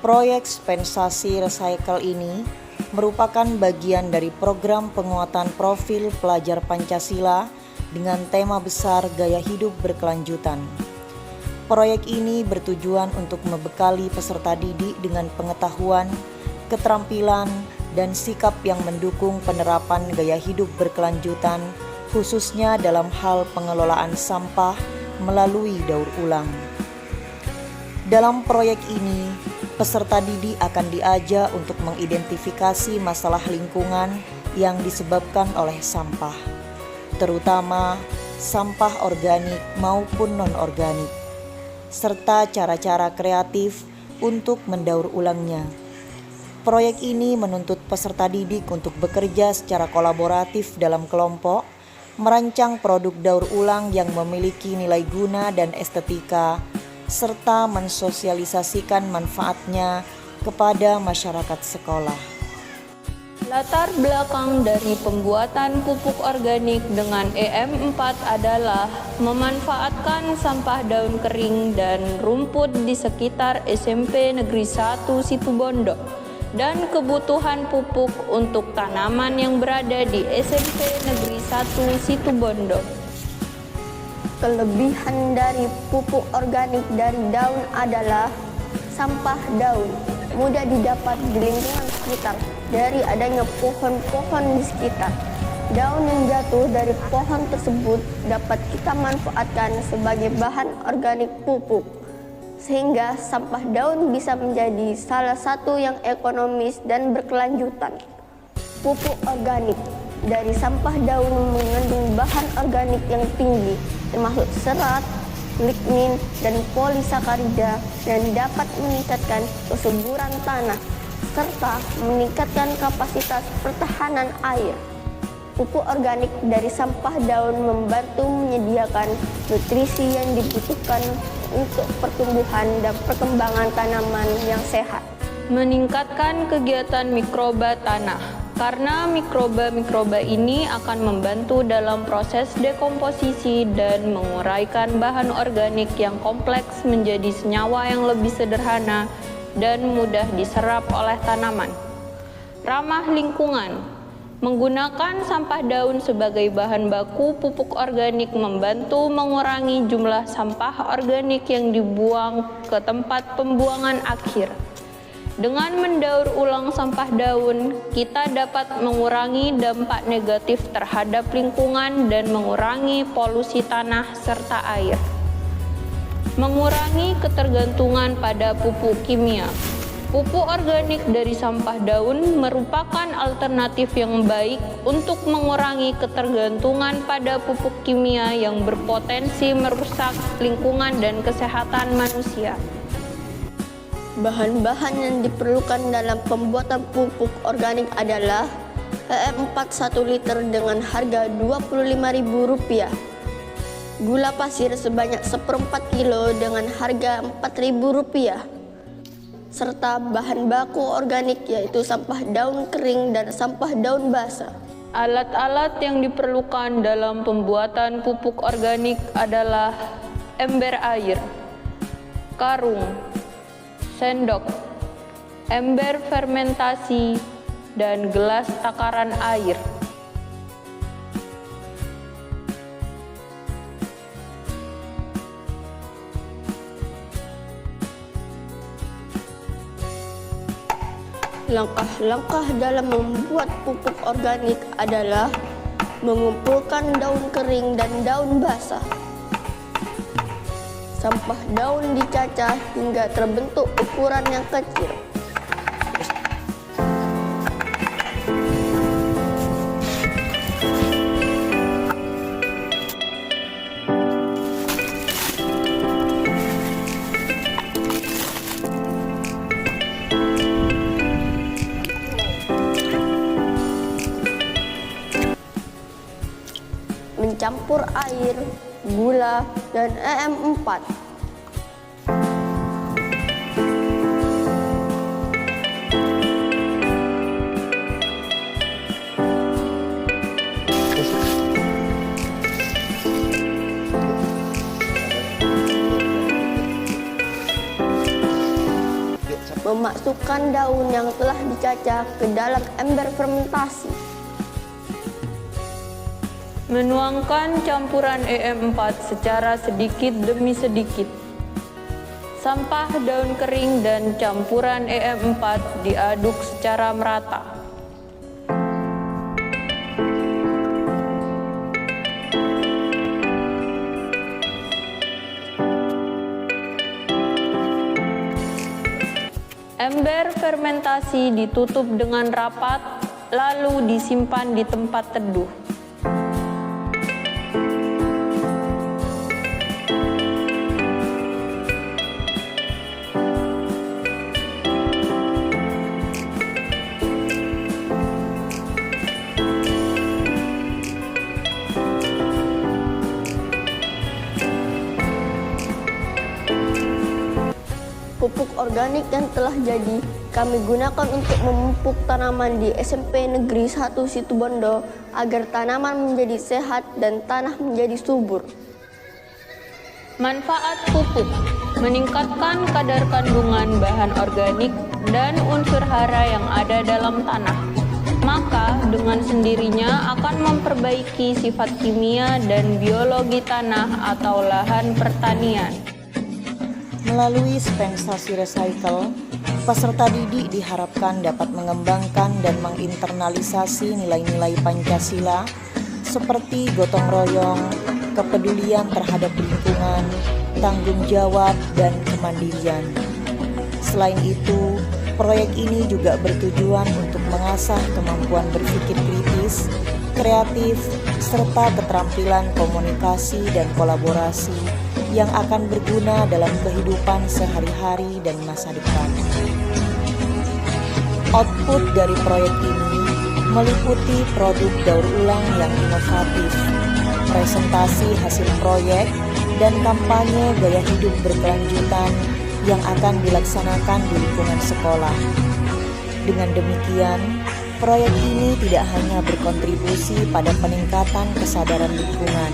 Proyek Spensasi Recycle ini merupakan bagian dari program penguatan profil pelajar Pancasila dengan tema besar gaya hidup berkelanjutan. Proyek ini bertujuan untuk membekali peserta didik dengan pengetahuan, keterampilan, dan sikap yang mendukung penerapan gaya hidup berkelanjutan, khususnya dalam hal pengelolaan sampah melalui daur ulang. Dalam proyek ini, peserta didik akan diajak untuk mengidentifikasi masalah lingkungan yang disebabkan oleh sampah, terutama sampah organik maupun non-organik, serta cara-cara kreatif untuk mendaur ulangnya. Proyek ini menuntut peserta didik untuk bekerja secara kolaboratif dalam kelompok, merancang produk daur ulang yang memiliki nilai guna dan estetika, serta mensosialisasikan manfaatnya kepada masyarakat sekolah. Latar belakang dari pembuatan pupuk organik dengan EM4 adalah memanfaatkan sampah daun kering dan rumput di sekitar SMP Negeri 1 Situbondo dan kebutuhan pupuk untuk tanaman yang berada di SMP Negeri 1 Situbondo. Kelebihan dari pupuk organik dari daun adalah sampah daun mudah didapat di lingkungan sekitar dari adanya pohon-pohon di sekitar. Daun yang jatuh dari pohon tersebut dapat kita manfaatkan sebagai bahan organik pupuk, sehingga sampah daun bisa menjadi salah satu yang ekonomis dan berkelanjutan. Pupuk organik dari sampah daun mengandung bahan organik yang tinggi, termasuk serat, lignin, dan polisakarida, dan dapat meningkatkan kesuburan tanah serta meningkatkan kapasitas pertahanan air. Pupuk organik dari sampah daun membantu menyediakan nutrisi yang dibutuhkan untuk pertumbuhan dan perkembangan tanaman yang sehat. Meningkatkan kegiatan mikroba tanah, karena mikroba-mikroba ini akan membantu dalam proses dekomposisi dan menguraikan bahan organik yang kompleks menjadi senyawa yang lebih sederhana dan mudah diserap oleh tanaman. Ramah lingkungan, menggunakan sampah daun sebagai bahan baku pupuk organik membantu mengurangi jumlah sampah organik yang dibuang ke tempat pembuangan akhir. Dengan mendaur ulang sampah daun, kita dapat mengurangi dampak negatif terhadap lingkungan dan mengurangi polusi tanah serta air. Mengurangi ketergantungan pada pupuk kimia. Pupuk organik dari sampah daun merupakan alternatif yang baik untuk mengurangi ketergantungan pada pupuk kimia yang berpotensi merusak lingkungan dan kesehatan manusia. Bahan-bahan yang diperlukan dalam pembuatan pupuk organik adalah EM4 1 liter dengan harga Rp25.000, gula pasir sebanyak 1/4 kilo dengan harga Rp4.000, serta bahan baku organik yaitu sampah daun kering dan sampah daun basah. Alat-alat yang diperlukan dalam pembuatan pupuk organik adalah ember air, karung, sendok, ember fermentasi, dan gelas takaran air. Langkah-langkah dalam membuat pupuk organik adalah mengumpulkan daun kering dan daun basah. Sampah daun dicacah hingga terbentuk ukuran yang kecil. Mencampur air, gula, dan EM4. memasukkan daun yang telah dicacah ke dalam ember fermentasi. Menuangkan campuran EM4 secara sedikit demi sedikit. Sampah daun kering dan campuran EM4 diaduk secara merata. Ember fermentasi ditutup dengan rapat, lalu disimpan di tempat teduh. Pupuk organik yang telah jadi kami gunakan untuk memupuk tanaman di SMP Negeri 1 Situbondo agar tanaman menjadi sehat dan tanah menjadi subur. Manfaat pupuk: meningkatkan kadar kandungan bahan organik dan unsur hara yang ada dalam tanah. Maka dengan sendirinya akan memperbaiki sifat kimia dan biologi tanah atau lahan pertanian. Melalui dispensasi recycle, peserta didik diharapkan dapat mengembangkan dan menginternalisasi nilai-nilai Pancasila seperti gotong royong, kepedulian terhadap lingkungan, tanggung jawab, dan kemandirian. Selain itu, proyek ini juga bertujuan untuk mengasah kemampuan berpikir kritis, kreatif, serta keterampilan komunikasi dan kolaborasi yang akan berguna dalam kehidupan sehari-hari dan masa depan. Output dari proyek ini meliputi produk daur ulang yang inovatif, presentasi hasil proyek, dan kampanye gaya hidup berkelanjutan yang akan dilaksanakan di lingkungan sekolah. Dengan demikian, proyek ini tidak hanya berkontribusi pada peningkatan kesadaran lingkungan,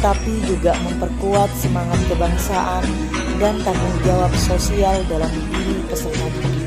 tetapi juga memperkuat semangat kebangsaan dan tanggung jawab sosial dalam diri peserta didik.